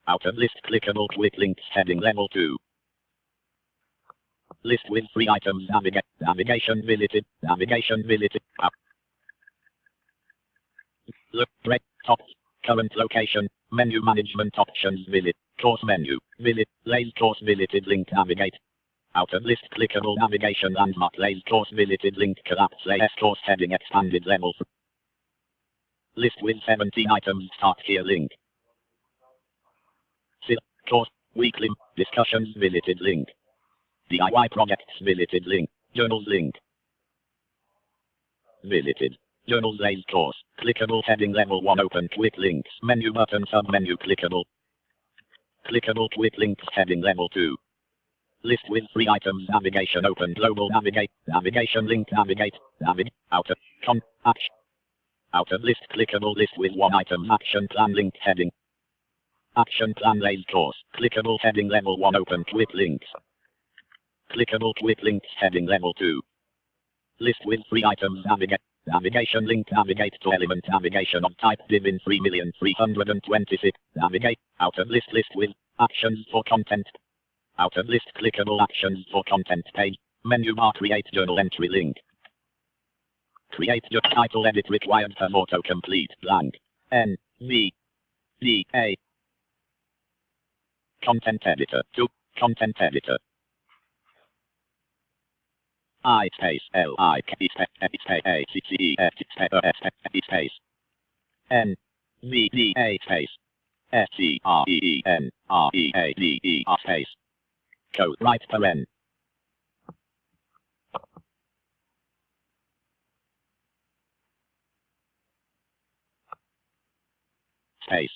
Out of list clickable quick links heading level 2. List with 3 items. Navigation visited. Navigation visited. Up. Look. Break. Top. Current location. Menu management options. Visit. Course menu. Visit. Lay's course visited link. Navigate. Out of list clickable navigation landmark. Lay's course visited link. Collapse. Lay's course heading expanded level 3. List with 17 items. Start here link. Course. Weekly. Discussions visited link. DIY projects visited link. Journals link. Visited. Journals Lay's course. Clickable heading level 1 open quick links. Menu button submenu clickable. Clickable quick links heading level 2. List with 3 items. Navigation open global navigate. Navigation link navigate. Outer. Action. Out of list clickable list with 1 item. Action plan link heading. Action plan Lay's course. Clickable heading level 1 open quick links. Clickable quick links heading level 2. List with 3 items. Navigate. Navigation link navigate to element navigation of type div in 3,326. Navigate. Out of list with actions for content. Out of list clickable actions for content page. Menu bar create journal entry link. Create your title edit required for autocomplete blank. NVDA. Content editor to content editor. I space L I K space A C C E F space N V D A space S C R E E N R E A D E R space code right paren space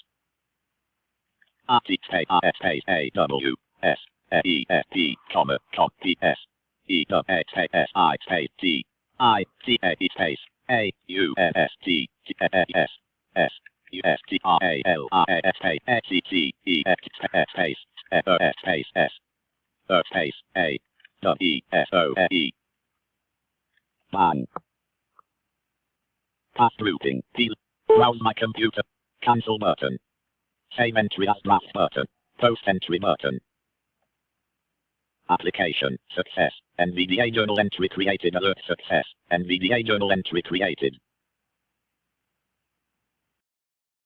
R T space R S space A W S E F P comma copy S E W X S I space T I C A space A U N S T S S U S T R A L I S space S C C E X space F O S space S O space A W E S O E bang. Path routing. Browse my computer. Cancel button. Save entry as draft button. Post entry button. Application. Success. NVDA journal entry created. Alert success. NVDA journal entry created.